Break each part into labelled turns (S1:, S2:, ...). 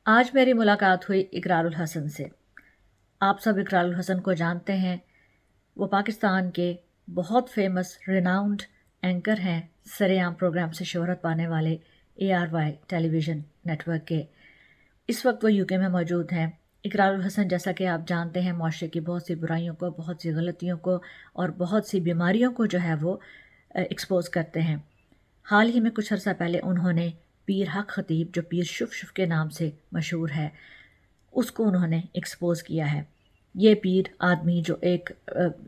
S1: आज मेरी मुलाकात हुई इकरार उल हसन से। आप सब इकरार उल हसन को जानते हैं। वो पाकिस्तान के बहुत फेमस रिनाउंड एंकर हैं, सरेआम प्रोग्राम से शोहरत पाने वाले ARY टेलीविज़न नेटवर्क के। इस वक्त वो UK में मौजूद हैं। इकरार उल हसन, जैसा कि आप जानते हैं, माशरे की बहुत सी बुराइयों को, बहुत सी गलतियों को और बहुत सी बीमारियों को जो है वो एक्सपोज़ करते हैं। हाल ही में कुछ अर्सा पहले उन्होंने पीर हक खतीब, जो पीर शुफ शुफ के नाम से मशहूर है, उसको उन्होंने एक्सपोज़ किया है। ये पीर आदमी जो एक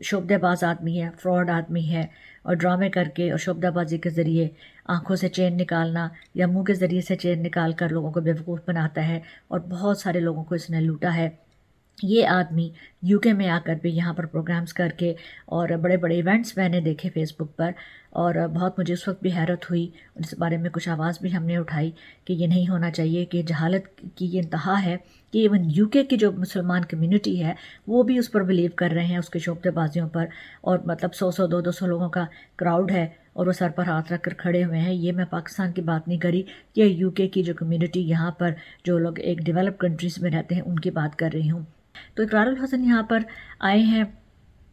S1: शोबदेबाज आदमी है, फ्रॉड आदमी है, और ड्रामे करके और शोबदाबाजी के ज़रिए आँखों से चैन निकालना या मुंह के ज़रिए से चैन निकाल कर लोगों को बेवकूफ़ बनाता है, और बहुत सारे लोगों को इसने लूटा है। ये आदमी UK में आकर भी यहाँ पर प्रोग्राम्स करके और बड़े बड़े इवेंट्स मैंने देखे फेसबुक पर, और बहुत मुझे उस वक्त भी हैरत हुई। इस बारे में कुछ आवाज़ भी हमने उठाई कि ये नहीं होना चाहिए, कि जहालत की ये इंतहा है कि इवन UK की जो मुसलमान कम्युनिटी है वो भी उस पर बिलीव कर रहे हैं, उसके शोबतेबाजियों पर। और मतलब 100-100 200 लोगों का क्राउड है और वो सर पर हाथ रख कर खड़े हुए हैं। ये मैं पाकिस्तान की बात नहीं करी, ये UK की जो कम्युनिटी, यहाँ पर जो लोग एक डेवलप कंट्रीज़ में रहते हैं, उनकी बात कर रही हूँ। तो इकरार उल हसन यहाँ पर आए हैं।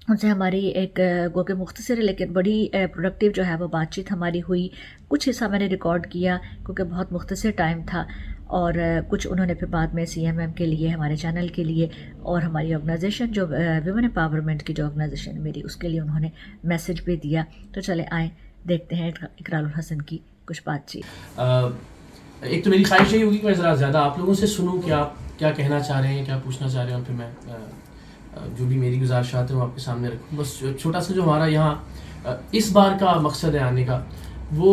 S1: उनसे हमारी एक गो के मुख्तसर लेकिन बड़ी प्रोडक्टिव जो है वो बातचीत हमारी हुई। कुछ हिस्सा मैंने रिकॉर्ड किया क्योंकि बहुत मुख्तसर टाइम था, और कुछ उन्होंने फिर बाद में CMM के लिए, हमारे चैनल के लिए और हमारी ऑर्गेनाइजेशन जो विमेन एम्पावरमेंट की जो ऑर्गेनाइजेशन है मेरी, उसके लिए उन्होंने मैसेज भी दिया। तो चले आए देखते हैं इकरार उल हसन की कुछ बातचीत।
S2: एक तो मेरी ख्वाहिश यही होगी कि मैं ज़रा ज़्यादा आप लोगों से सुनूं कि आप क्या कहना चाह रहे हैं, क्या पूछना चाह रहे हैं, और फिर मैं जो भी मेरी गुजारिशात हैं वो आपके सामने रखूँ। बस छोटा सा जो हमारा यहाँ इस बार का मकसद है आने का, वो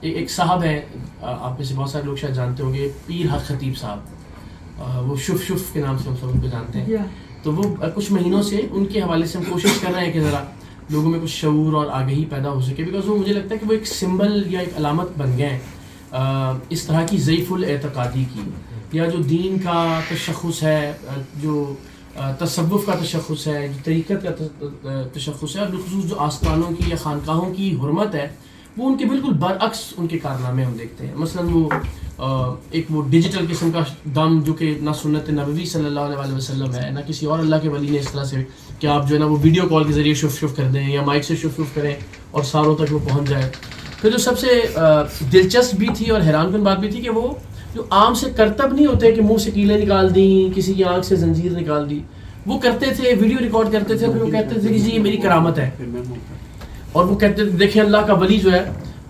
S2: एक साहब हैं, आप में से बहुत सारे लोग शायद जानते होंगे, पीर हक खतीब साहब। वो शुफ शुफ के नाम से हम सब उनको जानते हैं। तो वो कुछ महीनों से उनके हवाले से हम कोशिश कर रहे हैं कि ज़रा लोगों में कुछ शऊर और आगही पैदा हो सके, बिकॉज वो मुझे लगता है कि वो एक सिंबल या एक अलामत बन गए हैं इस तरह की ज़ईफ़ुल एतक़ादी की, या जो दीन का तशख़्ख़ुस है, जो तसव्वुफ़ का तशख़्ख़ुस है, जो तरीक़त का तशख़्ख़ुस है, और बिलख़ुसूस जो आस्थानों की या ख़ानक़ाहों की हुर्मत है, वो उनके बिल्कुल बरअक्स उनके कारनामे हम देखते हैं। मसलन वो एक वो डिजिटल किस्म का दम जो कि ना सुन्नत नबवी सल्लल्लाहु अलैहि वसल्लम है, ना किसी और अल्लाह के वली ने इस तरह से कि आप जो है ना वो वीडियो कॉल के ज़रिए शुफ शुफ कर दें या माइक से शुफ शुफ करें और सारों तक वो पहुँच जाए। फिर जो सबसे दिलचस्प भी थी और हैरानकुन बात भी थी कि वो जो आम से करतब नहीं होते कि मुंह से कीलें निकाल दी, किसी की आंख से जंजीर निकाल दी, वो करते थे, वीडियो रिकॉर्ड करते थे। फिर वो कहते थे कि जी ये मेरी करामत है, और वो कहते थे देखिए अल्लाह का वली जो है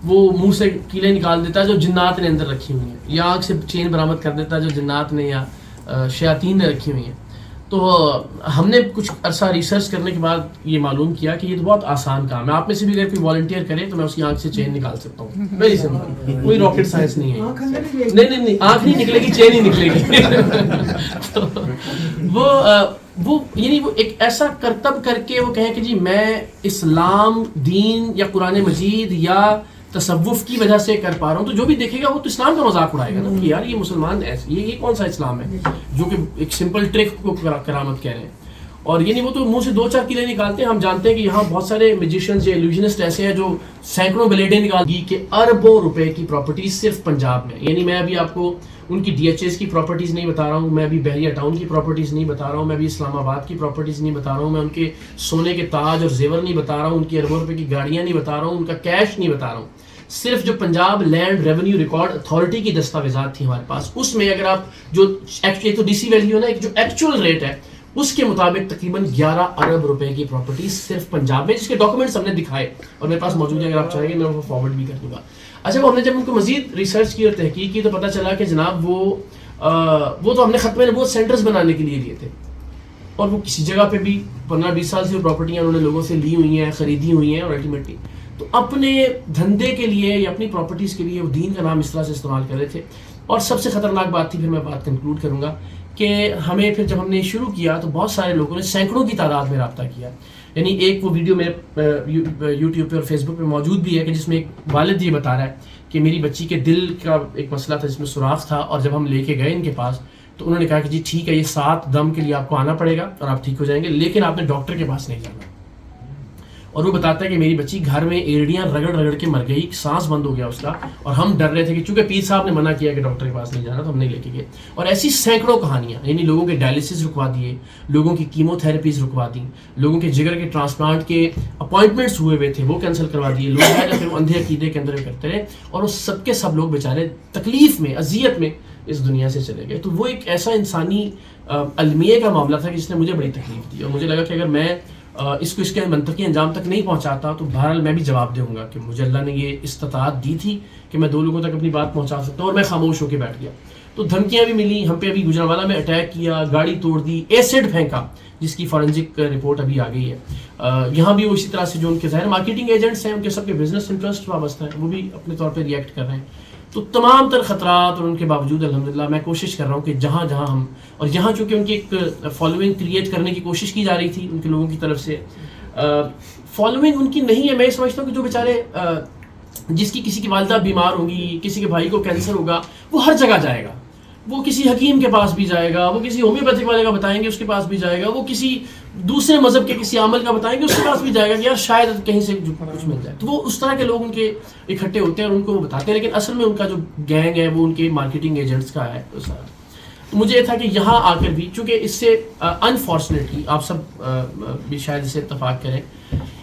S2: वो मुंह से कीलें निकाल देता है जो जिन्नात ने अंदर रखी हुई हैं, या आंख से चेन बरामद कर देता है जो जिन्नात ने या शयातीन ने रखी हुई हैं। तो हमने कुछ अरसा रिसर्च करने के बाद ये मालूम किया कि ये तो बहुत आसान काम है। आप में से भी अगर कोई वॉलंटियर करे तो मैं उसकी आंख से चेन निकाल सकता हूँ। वेरी सिंपल, कोई रॉकेट साइंस नहीं है। नहीं, आंख नहीं निकलेगी, चेन ही निकलेगी। तो वो यानी वो एक ऐसा करतब करके वो कहे कि जी मैं इस्लाम, दीन या कुरान मजीद या तसव्वुफ़ की वजह से कर पा रहा हूँ, तो जो भी देखेगा वो तो इस्लाम का मजाक उड़ाएगा ना कि यार ये मुसलमान ऐसे, ये कौन सा इस्लाम है जो कि एक सिंपल ट्रिक को करामत कह रहे हैं। और ये नहीं, वो तो मुंह से 2-4 कीलें निकालते हैं। हम जानते हैं कि यहाँ बहुत सारे मैजिशियंस या इल्यूजनिस्ट ऐसे हैं जो सैकड़ों ब्लेडें निकाल के अरबों रुपए की प्रॉपर्टीज सिर्फ पंजाब में। यानी मैं अभी आपको उनकी DHS की प्रॉपर्टीज़ नहीं बता रहा हूँ, मैं अभी बहरिया टाउन की प्रॉपर्टीज़ नहीं बता रहा हूँ, मैं अभी इस्लामाबाद की प्रॉपर्टीज़ नहीं बता रहा हूँ, मैं उनके सोने के ताज और जेवर नहीं बता रहा हूँ, उनकी अरबों रुपए की गाड़ियाँ नहीं बता रहा हूँ, उनका कैश नहीं बता रहा हूँ। सिर्फ जो Punjab land revenue record authority की दस्तावेजात थी हमारे पास, उसमें अगर आप जो एक तो DC वैल्यू है ना, एक जो एक्चुअल रेट है उसके मुताबिक तकरीबन 11 अरब रुपए की प्रॉपर्टी सिर्फ पंजाब में, जिसके डॉक्यूमेंट्स हमने दिखाए और मेरे पास मौजूद है, अगर आप चाहेंगे मैं वो फॉरवर्ड भी कर दूंगा। अच्छा, वो हमने जब उनको मजीद रिसर्च की और तहकीक की तो पता चला कि जनाब वो तो हमने खत्म नबूवत सेंटर्स बनाने के लिए लिए थे, और वो किसी जगह पे भी 15-20 साल से वो प्रॉपर्टियाँ उन्होंने लोगों से ली हुई हैं, ख़रीदी हुई हैं, और अल्टीमेटली तो अपने धंधे के लिए या अपनी प्रॉपर्टीज़ के लिए वो दीन का नाम इस तरह से इस्तेमाल कर रहे थे। और सबसे ख़तरनाक बात थी, फिर मैं बात कंक्लूड करूँगा, कि हमें फिर जब हमने शुरू किया तो बहुत सारे लोगों ने सैकड़ों की तादाद में रब्ता किया। यानी एक वो वीडियो मेरे YouTube पे और फेसबुक पे मौजूद भी है कि जिसमें एक वालिद ये बता रहा है कि मेरी बच्ची के दिल का एक मसला था जिसमें सुराख था, और जब हम लेके गए इनके पास तो उन्होंने कहा कि जी ठीक है, ये 7 दम के लिए आपको आना पड़ेगा और आप ठीक हो जाएंगे, लेकिन आपने डॉक्टर के पास नहीं जाना। اور وہ بتاتا ہے کہ میری بچی گھر میں ایڑیاں رگڑ رگڑ کے مر گئی, سانس بند ہو گیا اس کا, اور ہم ڈر رہے تھے کہ چونکہ پیر صاحب نے منع کیا کہ ڈاکٹر کے پاس نہیں جانا, تو ہم نہیں لے کے گئے. اور ایسی سینکڑوں کہانیاں, یعنی لوگوں کے ڈائلسس رکوا دیے, لوگوں کی کیمو تھراپیز رکوا دی, لوگوں کے جگر کے ٹرانسپلانٹ کے اپوائنٹمنٹس ہوئے تھے وہ کینسل کروا دیے, لوگ پھر وہ اندھے عقیدے کے اندر کرتے رہے, اور وہ سب کے سب لوگ بیچارے تکلیف میں, اذیت میں اس دنیا سے چلے گئے. تو وہ ایک ایسا انسانی المیے کا معاملہ تھا جس نے مجھے بڑی تکلیف دی, اور مجھے لگا کہ اگر میں اس کو اس کے منطقی انجام تک نہیں پہنچاتا تو بہرحال میں بھی جواب دوں گا کہ مجھے اللہ نے یہ استطاعت دی تھی کہ میں 2 لوگوں تک اپنی بات پہنچا سکتا ہوں, اور میں خاموش ہو کے بیٹھ گیا. تو دھمکیاں بھی ملی, ہم پہ ابھی گجرانوالہ میں اٹیک کیا, گاڑی توڑ دی, ایسڈ پھینکا, جس کی فورنزک رپورٹ ابھی آ گئی ہے. یہاں بھی وہ اسی طرح سے جو ان کے ظاہر مارکیٹنگ ایجنٹس ہیں, ان کے سب کے بزنس انٹرسٹ وابستہ ہیں, وہ بھی اپنے طور پہ ریئیکٹ کر رہے ہیں. تو تمام تر خطرات اور ان کے باوجود الحمدللہ میں کوشش کر رہا ہوں کہ جہاں جہاں ہم, اور یہاں چونکہ ان کی ایک فالوئنگ کریٹ کرنے کی کوشش کی جا رہی تھی ان کے لوگوں کی طرف سے, فالوئنگ ان کی نہیں ہے. میں سمجھتا ہوں کہ جو بیچارے جس کی کسی کی والدہ بیمار ہوگی, کسی کے بھائی کو کینسر ہوگا, وہ ہر جگہ جائے گا, وہ کسی حکیم کے پاس بھی جائے گا, وہ کسی ہومیوپیتھک والے کا بتائیں گے اس کے پاس بھی جائے گا, وہ کسی دوسرے مذہب کے کسی عمل کا بتائیں گے اس کے پاس بھی جائے گا کہ یار شاید کہیں سے کچھ مل جائے. تو وہ اس طرح کے لوگ ان کے اکٹھے ہوتے ہیں اور ان کو وہ بتاتے ہیں, لیکن اصل میں ان کا جو گینگ ہے وہ ان کے مارکیٹنگ ایجنٹس کا ہے. تو مجھے یہ تھا کہ یہاں آ کر بھی, چونکہ اس سے انفارچونیٹلی آپ سب بھی شاید اسے اتفاق کریں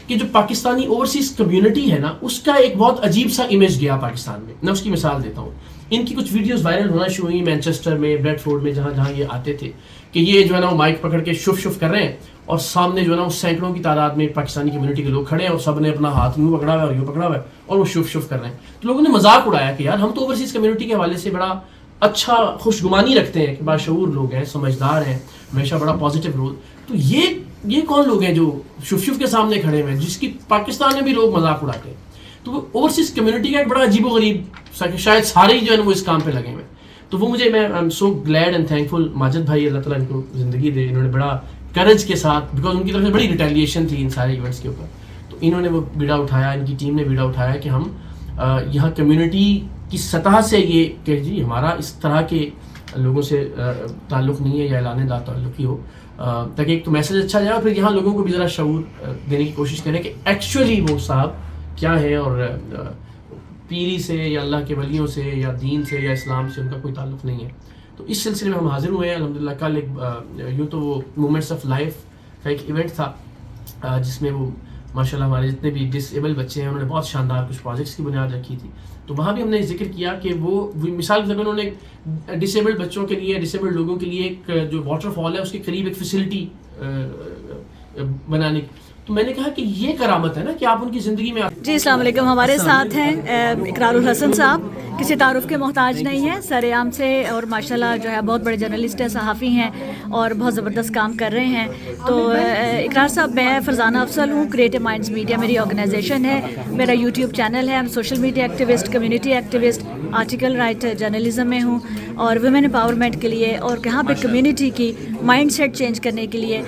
S2: کہ جو پاکستانی اوورسیز کمیونٹی ہے نا, اس کا ایک بہت عجیب سا امیج گیا پاکستان میں. میں اس کی مثال دیتا ہوں. ان کی کچھ ویڈیوز وائرل ہونا شروع ہوئی مینچسٹر میں, بریڈ فورڈ میں, جہاں جہاں یہ آتے تھے کہ یہ جو ہے نا وہ مائک پکڑ کے شف شف کر رہے ہیں, اور سامنے جو ہے نا وہ سینکڑوں کی تعداد میں پاکستانی کمیونٹی کے لوگ کھڑے ہیں, اور سب نے اپنا ہاتھ یوں پکڑا ہوا ہے اور یوں پکڑا ہوا ہے, اور وہ شف شف کر رہے ہیں. تو لوگوں نے مذاق اڑایا کہ یار ہم تو اوورسیز کمیونٹی کے حوالے سے بڑا اچھا خوشگمانی رکھتے ہیں کہ باشعور لوگ ہیں, سمجھدار ہیں, ہمیشہ بڑا پازیٹیو رول. تو یہ کون لوگ ہیں جو شف شف کے سامنے کھڑے ہوئے ہیں, جس کی پاکستان میں بھی لوگ مذاق اڑاتے ہیں. تو وہ اوورسیز کمیونٹی کا ایک بڑا عجیب و غریب, شاید سارے ہی جو ہے نا وہ اس کام پہ لگے ہوئے ہیں. تو وہ مجھے, میں I am so glad and thankful, Majid بھائی اللہ تعالیٰ ان کو زندگی دے, انہوں نے بڑا کرج کے ساتھ, بیکاز ان کی طرف سے بڑی ریٹیلیشن تھی ان سارے ایونٹس کے اوپر, تو انہوں نے وہ بیڑا اٹھایا, ان کی ٹیم نے بیڑا اٹھایا کہ ہم یہاں کمیونٹی کی سطح سے یہ کہ جی ہمارا اس طرح کے لوگوں سے تعلق نہیں ہے یا اعلان لا تعلق ہی ہو, تاکہ ایک تو میسج اچھا جائے, اور پھر یہاں لوگوں کو بھی ذرا شعور دینے کی کوشش کریں کہ ایکچولی وہ صاحب کیا ہے, اور پیری سے یا اللہ کے ولیوں سے یا دین سے یا اسلام سے ان کا کوئی تعلق نہیں ہے. تو اس سلسلے میں ہم حاضر ہوئے ہیں الحمدللہ. کل ایک یوں تو وہ مومنٹس آف لائف کا ایک ایونٹ تھا جس میں وہ ماشاءاللہ ہمارے جتنے بھی ڈس ایبل بچے ہیں انہوں نے بہت شاندار کچھ پروجیکٹس کی بنیاد رکھی تھی. تو وہاں بھی ہم نے ذکر کیا کہ وہ مثال کے طور پر انہوں نے ڈس ایبلڈ بچوں کے لیے, ڈس ایبلڈ لوگوں کے لیے ایک جو واٹر فال ہے اس کے قریب ایک فیسلٹی بنانے کی. تو میں نے کہا کہ یہ کرامت ہے نا کہ آپ ان کی زندگی میں.
S1: جی السلام علیکم. ہمارے ساتھ ہیں اقرار الحسن صاحب, کسی تعارف کے محتاج نہیں ہیں, سر عام سے, اور ماشاءاللہ جو ہے بہت بڑے جرنلسٹ ہیں, صحافی ہیں, اور بہت زبردست کام کر رہے ہیں. تو اقرار صاحب, میں فرزانہ افضل ہوں, کریٹو مائنڈز میڈیا میری آرگنائزیشن ہے, میرا یوٹیوب چینل ہے, social media activist, community activist, article writer, journalism میں ہوں, اور ویمن امپاورمنٹ کے لیے اور یہاں پہ کمیونٹی کی مائنڈ سیٹ چینج کرنے کے لیے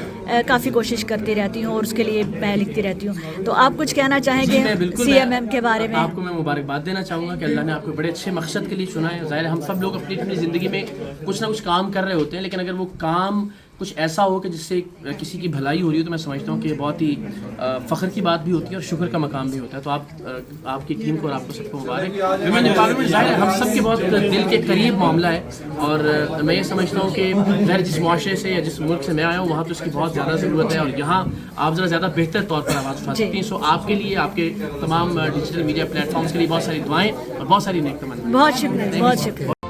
S1: کافی کوشش کرتی رہتی ہوں, اور اس کے لیے میں لکھتی رہتی ہوں. تو آپ کچھ کہنا چاہیں گے CMM کے بارے میں؟
S2: آپ کو میں مبارکباد دینا چاہوں گا کہ اللہ نے آپ کو بڑے اچھے مقصد کے لیے چنا ہے. ظاہر ہے ہم سب لوگ اپنی اپنی زندگی میں کچھ نہ کچھ کام کر رہے ہوتے ہیں, لیکن اگر وہ کام کچھ ایسا ہو کہ جس سے کسی کی بھلائی ہو رہی ہے تو میں سمجھتا ہوں کہ یہ بہت ہی فخر کی بات بھی ہوتی ہے اور شکر کا مقام بھی ہوتا ہے. تو آپ کی ٹیم کو اور آپ کو سب کو مبارک. ویمن امپاورمنٹ ظاہر ہے ہم سب کے بہت دل کے قریب معاملہ ہے, اور میں یہ سمجھتا ہوں کہ ظاہر جس معاشرے سے یا جس ملک سے میں آیا ہوں وہاں تو اس کی بہت زیادہ ضرورت ہے, اور یہاں آپ ذرا زیادہ بہتر طور پر آواز اٹھا سکتی ہیں. سو آپ کے لیے, آپ کے تمام ڈیجیٹل میڈیا پلیٹ فارمس کے لیے بہت ساری دعائیں اور بہت ساری نیک تمنائیں.
S1: بہت شکریہ, بہت شکریہ.